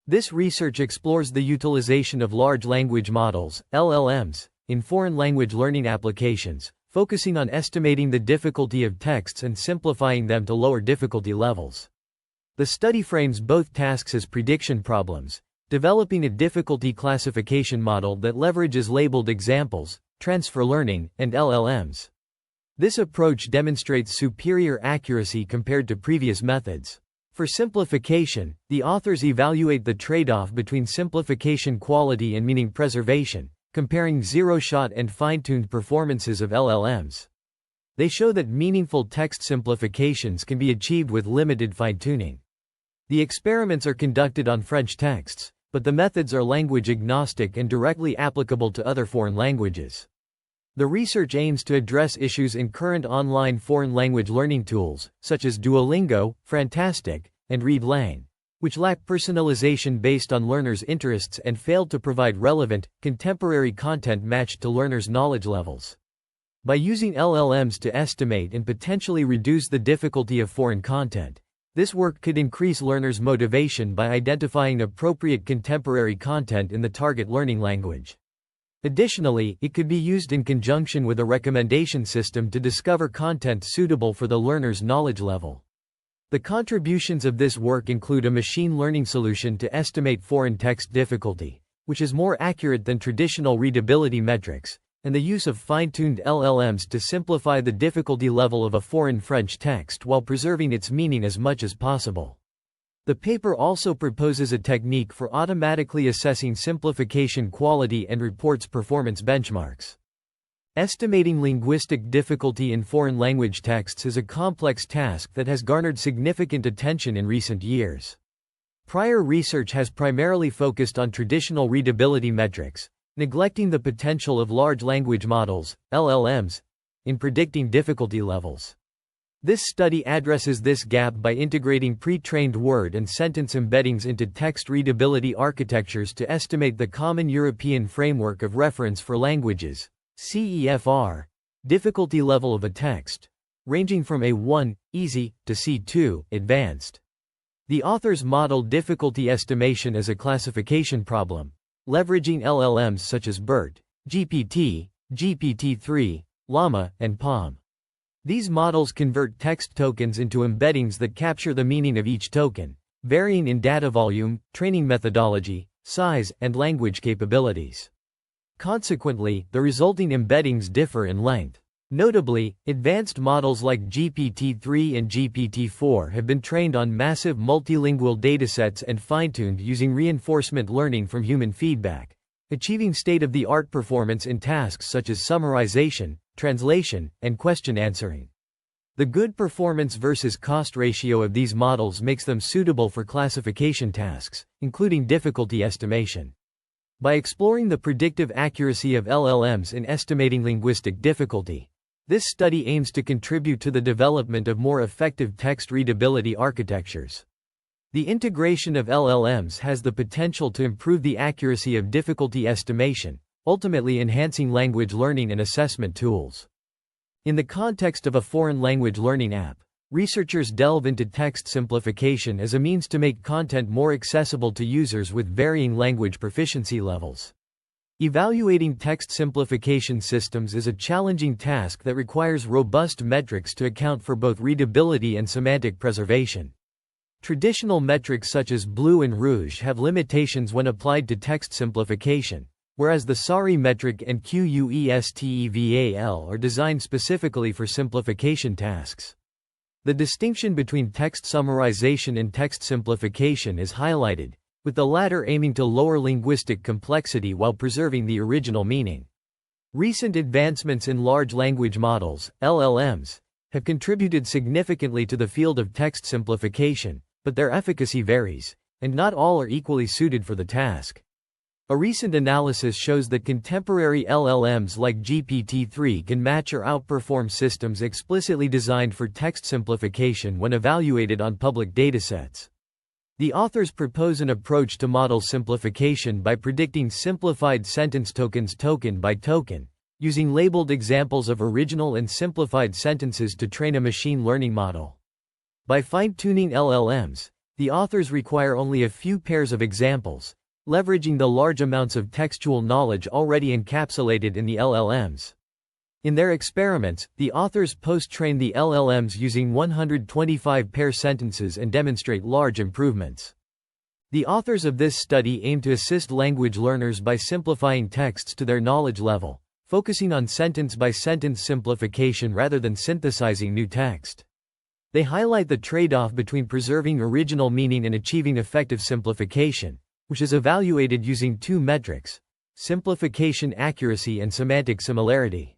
This research explores the utilization of large language models, LLMs, in foreign language learning applications, focusing on estimating the difficulty of texts and simplifying them to lower difficulty levels. The study frames both tasks as prediction problems, developing a difficulty classification model that leverages labeled examples, transfer learning, and LLMs. This approach demonstrates superior accuracy compared to previous methods. For simplification, the authors evaluate the trade-off between simplification quality and meaning preservation, comparing zero-shot and fine-tuned performances of LLMs. They show that meaningful text simplifications can be achieved with limited fine-tuning. The experiments are conducted on French texts, but the methods are language-agnostic and directly applicable to other foreign languages. The research aims to address issues in current online foreign language learning tools, such as Duolingo, Fantastic, and ReadLang, which lack personalization based on learners' interests and fail to provide relevant, contemporary content matched to learners' knowledge levels. By using LLMs to estimate and potentially reduce the difficulty of foreign content, this work could increase learners' motivation by identifying appropriate contemporary content in the target learning language. Additionally, it could be used in conjunction with a recommendation system to discover content suitable for the learner's knowledge level. The contributions of this work include a machine learning solution to estimate foreign text difficulty, which is more accurate than traditional readability metrics, and the use of fine-tuned LLMs to simplify the difficulty level of a foreign French text while preserving its meaning as much as possible. The paper also proposes a technique for automatically assessing simplification quality and reports performance benchmarks. Estimating linguistic difficulty in foreign language texts is a complex task that has garnered significant attention in recent years. Prior research has primarily focused on traditional readability metrics, neglecting the potential of large language models, LLMs, in predicting difficulty levels. This study addresses this gap by integrating pre-trained word and sentence embeddings into text readability architectures to estimate the Common European Framework of Reference for Languages (CEFR) difficulty level of a text, ranging from A1, easy, to C2, advanced. The authors model difficulty estimation as a classification problem, leveraging LLMs such as BERT, GPT, GPT-3, Llama, and PaLM. These models convert text tokens into embeddings that capture the meaning of each token, varying in data volume, training methodology, size, and language capabilities. Consequently, the resulting embeddings differ in length. Notably, advanced models like GPT-3 and GPT-4 have been trained on massive multilingual datasets and fine-tuned using reinforcement learning from human feedback, achieving state-of-the-art performance in tasks such as summarization, translation, and question answering. The good performance versus cost ratio of these models makes them suitable for classification tasks, including difficulty estimation. By exploring the predictive accuracy of LLMs in estimating linguistic difficulty, this study aims to contribute to the development of more effective text readability architectures. The integration of LLMs has the potential to improve the accuracy of difficulty estimation, ultimately enhancing language learning and assessment tools. In the context of a foreign language learning app, researchers delve into text simplification as a means to make content more accessible to users with varying language proficiency levels. Evaluating text simplification systems is a challenging task that requires robust metrics to account for both readability and semantic preservation. Traditional metrics such as BLEU and ROUGE have limitations when applied to text simplification, whereas the SARI metric and QUESTEVAL are designed specifically for simplification tasks. The distinction between text summarization and text simplification is highlighted, with the latter aiming to lower linguistic complexity while preserving the original meaning. Recent advancements in large language models, LLMs, have contributed significantly to the field of text simplification, but their efficacy varies, and not all are equally suited for the task. A recent analysis shows that contemporary LLMs like GPT-3 can match or outperform systems explicitly designed for text simplification when evaluated on public datasets. The authors propose an approach to model simplification by predicting simplified sentence tokens token by token, using labeled examples of original and simplified sentences to train a machine learning model. By fine-tuning LLMs, the authors require only a few pairs of examples, leveraging the large amounts of textual knowledge already encapsulated in the LLMs. In their experiments, the authors post-train the LLMs using 125 pair sentences and demonstrate large improvements. The authors of this study aim to assist language learners by simplifying texts to their knowledge level, focusing on sentence-by-sentence simplification rather than synthesizing new text. They highlight the trade-off between preserving original meaning and achieving effective simplification, which is evaluated using two metrics: simplification accuracy and semantic similarity.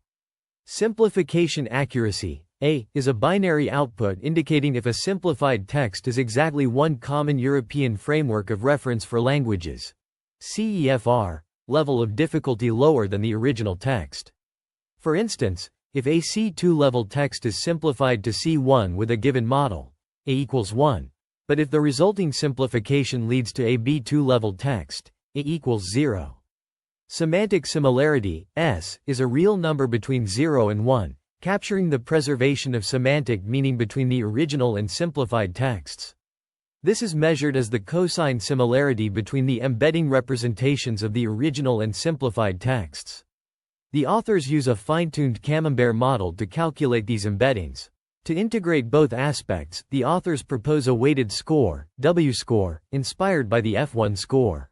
Simplification accuracy, A, is a binary output indicating if a simplified text is exactly one common European framework of reference for languages. CEFR, level of difficulty lower than the original text. For instance, if a C2 level text is simplified to C1 with a given model, A equals 1, but if the resulting simplification leads to a B2 level text, A equals 0. Semantic similarity, S, is a real number between 0 and 1, capturing the preservation of semantic meaning between the original and simplified texts. This is measured as the cosine similarity between the embedding representations of the original and simplified texts. The authors use a fine-tuned camembert model to calculate these embeddings. To integrate both aspects, the authors propose a weighted score, W-score, inspired by the F1 score.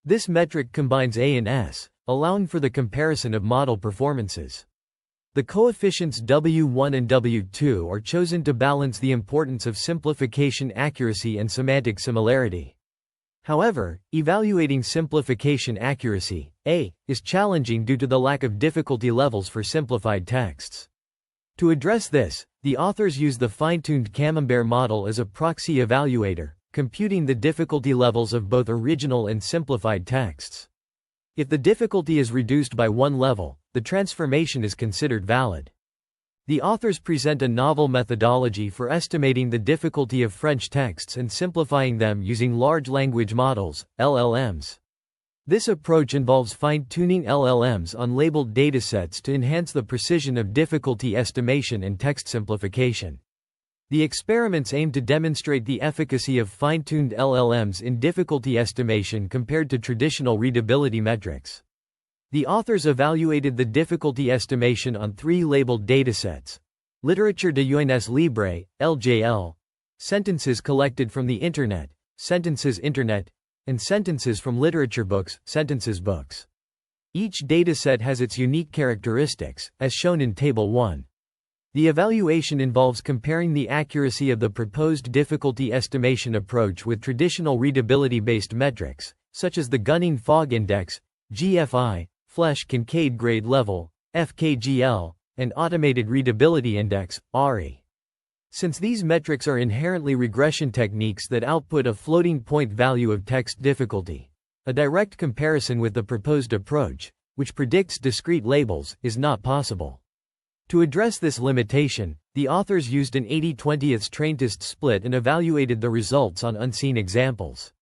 This metric combines A and S, allowing for the comparison of model performances. The coefficients W1 and W2 are chosen to balance the importance of simplification accuracy and semantic similarity. However, evaluating simplification accuracy, A, is challenging due to the lack of difficulty levels for simplified texts. To address this, the authors use the fine-tuned camembert model as a proxy evaluator, computing the difficulty levels of both original and simplified texts. If the difficulty is reduced by one level, the transformation is considered valid. The authors present a novel methodology for estimating the difficulty of French texts and simplifying them using large language models, LLMs. This approach involves fine-tuning LLMs on labeled datasets to enhance the precision of difficulty estimation and text simplification. The experiments aim to demonstrate the efficacy of fine-tuned LLMs in difficulty estimation compared to traditional readability metrics. The authors evaluated the difficulty estimation on three labeled datasets: Literature de Joines Libre, LJL, sentences collected from the Internet, Sentences Internet, and sentences from literature books, Sentences Books. Each dataset has its unique characteristics, as shown in Table 1. The evaluation involves comparing the accuracy of the proposed difficulty estimation approach with traditional readability-based metrics, such as the Gunning-Fogg Index, GFI, Flesch-Kincaid Grade Level, FKGL, and Automated Readability Index, ARI. Since these metrics are inherently regression techniques that output a floating point value of text difficulty, a direct comparison with the proposed approach, which predicts discrete labels, is not possible. To address this limitation, the authors used an 80/20 train-test split and evaluated the results on unseen examples.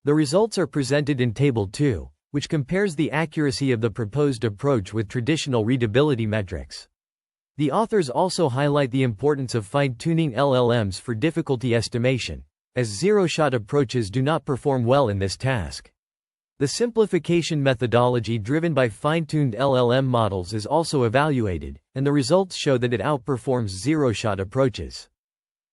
The results are presented in Table 2, which compares the accuracy of the proposed approach with traditional readability metrics. The authors also highlight the importance of fine-tuning LLMs for difficulty estimation, as zero-shot approaches do not perform well in this task. The simplification methodology driven by fine-tuned LLM models is also evaluated, and the results show that it outperforms zero-shot approaches.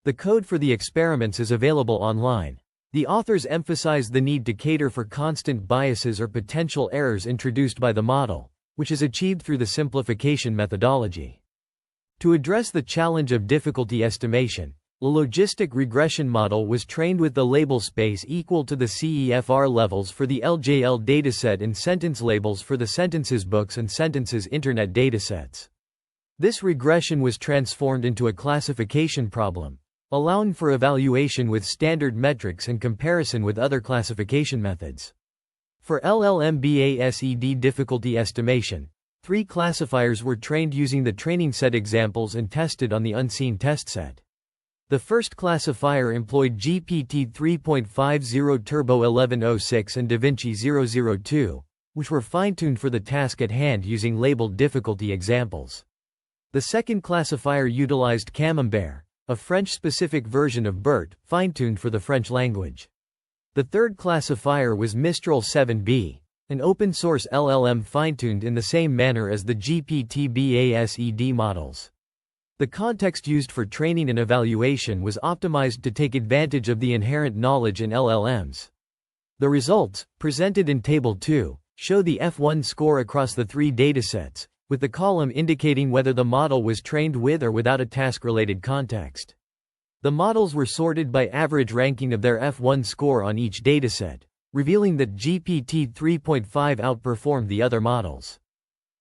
The code for the experiments is available online. The authors emphasize the need to cater for constant biases or potential errors introduced by the model, which is achieved through the simplification methodology. To address the challenge of difficulty estimation, a logistic regression model was trained with the label space equal to the CEFR levels for the LJL dataset and sentence labels for the Sentences Books and Sentences Internet datasets. This regression was transformed into a classification problem, allowing for evaluation with standard metrics and comparison with other classification methods. For LLM-based difficulty estimation, 3 classifiers were trained using the training set examples and tested on the unseen test set. The first classifier employed GPT 3.50 Turbo 1106 and DaVinci 002, which were fine-tuned for the task at hand using labeled difficulty examples. The second classifier utilized Camembert, a French-specific version of BERT, fine-tuned for the French language. The third classifier was Mistral 7b, an open-source LLM fine-tuned in the same manner as the GPT-based models. The context used for training and evaluation was optimized to take advantage of the inherent knowledge in LLMs. The results, presented in Table 2, show the F1 score across the three datasets, with the column indicating whether the model was trained with or without a task-related context. The models were sorted by average ranking of their F1 score on each dataset, revealing that GPT 3.5 outperformed the other models.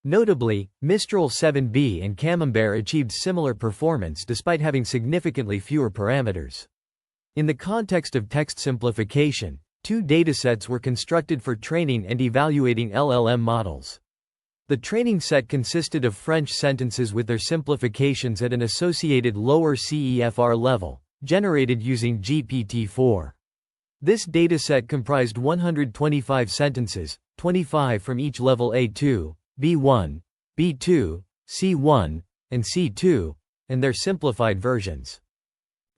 Notably, Mistral 7b and Camembert achieved similar performance despite having significantly fewer parameters. In the context of text simplification, two datasets were constructed for training and evaluating LLM models. The training set consisted of French sentences with their simplifications at an associated lower CEFR level, generated using GPT-4. This dataset comprised 125 sentences, 25 from each level A2, B1, B2, C1, and C2, and their simplified versions.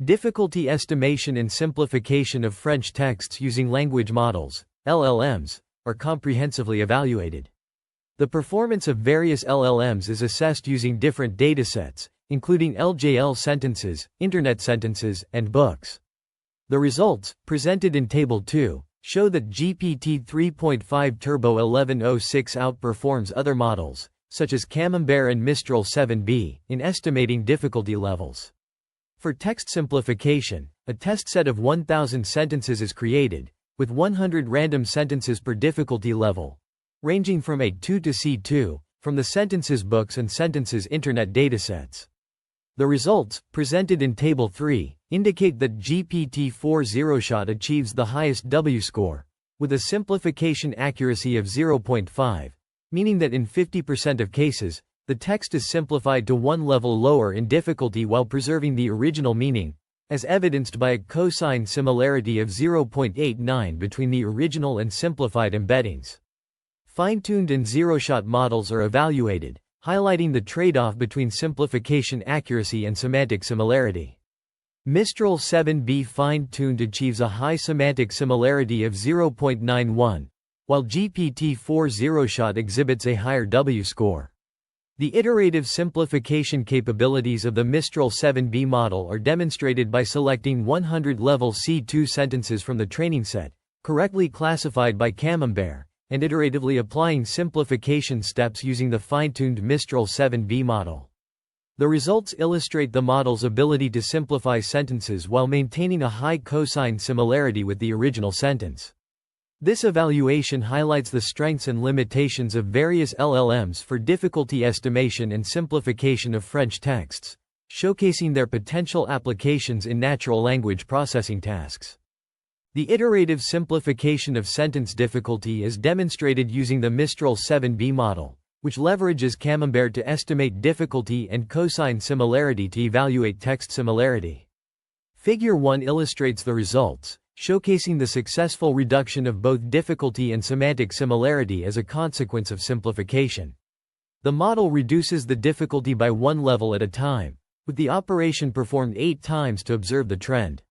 Difficulty estimation and simplification of French texts using language models, LLMs, are comprehensively evaluated. The performance of various LLMs is assessed using different datasets, including LJL sentences, internet sentences, and books. The results, presented in Table 2, show that GPT 3.5 Turbo 1106 outperforms other models, such as Camembert and Mistral 7b, in estimating difficulty levels. For text simplification, a test set of 1,000 sentences is created, with 100 random sentences per difficulty level, ranging from A2 to C2, from the sentences books and sentences internet datasets. The results, presented in Table 3, indicate that GPT-4 zero-shot achieves the highest W score, with a simplification accuracy of 0.5, meaning that in 50% of cases, the text is simplified to one level lower in difficulty while preserving the original meaning, as evidenced by a cosine similarity of 0.89 between the original and simplified embeddings. Fine-tuned and zero-shot models are evaluated, highlighting the trade-off between simplification accuracy and semantic similarity. Mistral 7b fine-tuned achieves a high semantic similarity of 0.91, while GPT-4 zero-shot exhibits a higher W score. The iterative simplification capabilities of the Mistral 7b model are demonstrated by selecting 100 level C2 sentences from the training set, correctly classified by Camembert, and iteratively applying simplification steps using the fine-tuned Mistral 7b model. The results illustrate the model's ability to simplify sentences while maintaining a high cosine similarity with the original sentence. This evaluation highlights the strengths and limitations of various LLMs for difficulty estimation and simplification of French texts, showcasing their potential applications in natural language processing tasks. The iterative simplification of sentence difficulty is demonstrated using the Mistral 7b model, which leverages Camembert to estimate difficulty and cosine similarity to evaluate text similarity. Figure 1 illustrates the results, showcasing the successful reduction of both difficulty and semantic similarity as a consequence of simplification. The model reduces the difficulty by one level at a time, with the operation performed 8 times to observe the trend.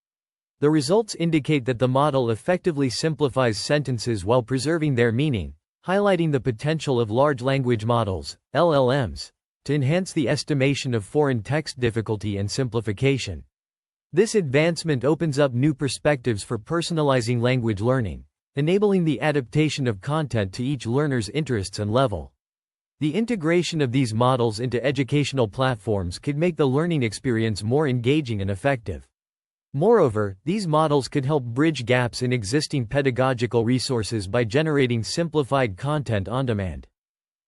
The results indicate that the model effectively simplifies sentences while preserving their meaning, highlighting the potential of large language models, LLMs, to enhance the estimation of foreign text difficulty and simplification. This advancement opens up new perspectives for personalizing language learning, enabling the adaptation of content to each learner's interests and level. The integration of these models into educational platforms could make the learning experience more engaging and effective. Moreover, these models could help bridge gaps in existing pedagogical resources by generating simplified content on demand.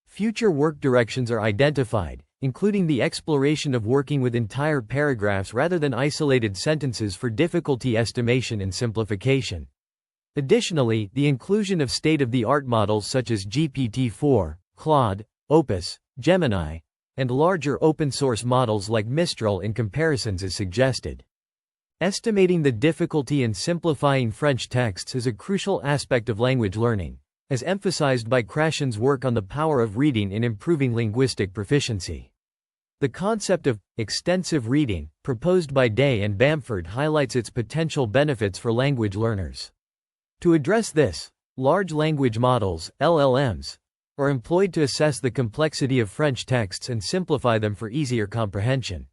Future work directions are identified, including the exploration of working with entire paragraphs rather than isolated sentences for difficulty estimation and simplification. Additionally, the inclusion of state-of-the-art models such as GPT-4, Claude, Opus, Gemini, and larger open-source models like Mistral in comparisons is suggested. Estimating the difficulty and simplifying French texts is a crucial aspect of language learning, as emphasized by Krashen's work on the power of reading in improving linguistic proficiency. The concept of extensive reading, proposed by Day and Bamford, highlights its potential benefits for language learners. To address this, large language models, LLMs, are employed to assess the complexity of French texts and simplify them for easier comprehension.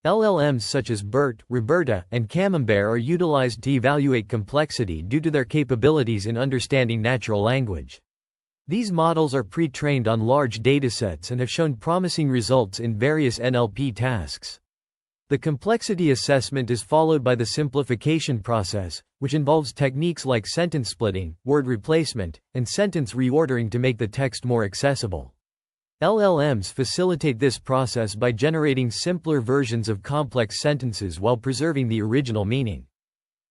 LLMs such as BERT, Roberta, and Camembert are utilized to evaluate complexity due to their capabilities in understanding natural language. These models are pre-trained on large datasets and have shown promising results in various NLP tasks. The complexity assessment is followed by the simplification process, which involves techniques like sentence splitting, word replacement, and sentence reordering to make the text more accessible. LLMs facilitate this process by generating simpler versions of complex sentences while preserving the original meaning.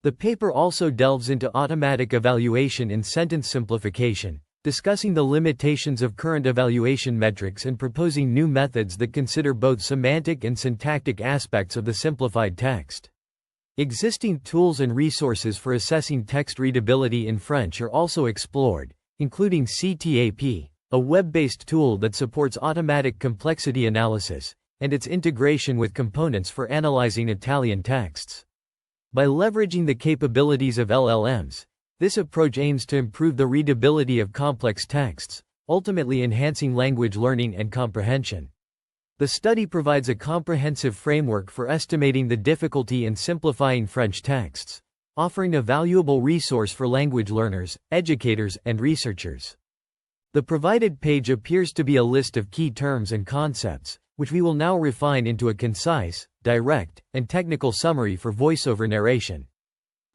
The paper also delves into automatic evaluation in sentence simplification, discussing the limitations of current evaluation metrics and proposing new methods that consider both semantic and syntactic aspects of the simplified text. Existing tools and resources for assessing text readability in French are also explored, including CTAP, a web-based tool that supports automatic complexity analysis, and its integration with components for analyzing Italian texts. By leveraging the capabilities of LLMs, this approach aims to improve the readability of complex texts, ultimately enhancing language learning and comprehension. The study provides a comprehensive framework for estimating the difficulty in simplifying French texts, offering a valuable resource for language learners, educators, and researchers. The provided page appears to be a list of key terms and concepts, which we will now refine into a concise, direct, and technical summary for voiceover narration.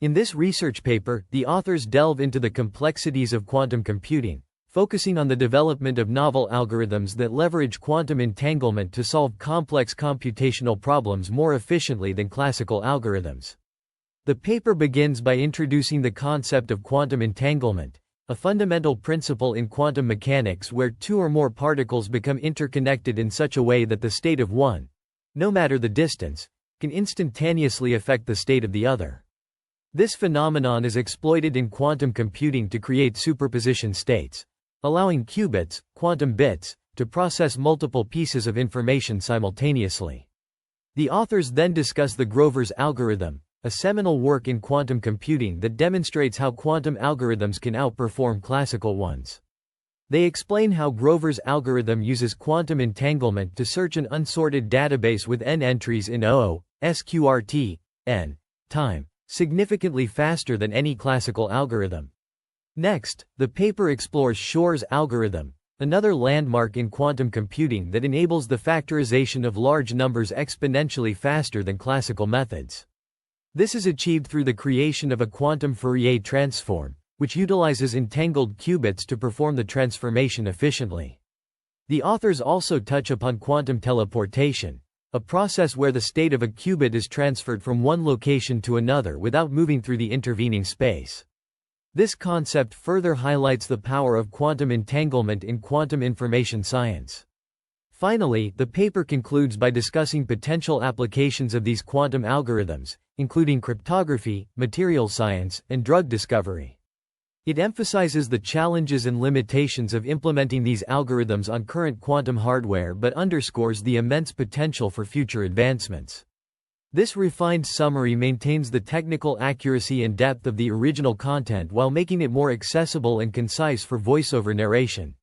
In this research paper, the authors delve into the complexities of quantum computing, focusing on the development of novel algorithms that leverage quantum entanglement to solve complex computational problems more efficiently than classical algorithms. The paper begins by introducing the concept of quantum entanglement, a fundamental principle in quantum mechanics where two or more particles become interconnected in such a way that the state of one, no matter the distance, can instantaneously affect the state of the other. This phenomenon is exploited in quantum computing to create superposition states, allowing qubits, quantum bits, to process multiple pieces of information simultaneously. The authors then discuss the Grover's algorithm, a seminal work in quantum computing that demonstrates how quantum algorithms can outperform classical ones. They explain how Grover's algorithm uses quantum entanglement to search an unsorted database with n entries in sqrt, n, time, significantly faster than any classical algorithm. Next, the paper explores Shor's algorithm, another landmark in quantum computing that enables the factorization of large numbers exponentially faster than classical methods. This is achieved through the creation of a quantum Fourier transform, which utilizes entangled qubits to perform the transformation efficiently. The authors also touch upon quantum teleportation, a process where the state of a qubit is transferred from one location to another without moving through the intervening space. This concept further highlights the power of quantum entanglement in quantum information science. Finally, the paper concludes by discussing potential applications of these quantum algorithms, including cryptography, materials science, and drug discovery. It emphasizes the challenges and limitations of implementing these algorithms on current quantum hardware but underscores the immense potential for future advancements. This refined summary maintains the technical accuracy and depth of the original content while making it more accessible and concise for voiceover narration.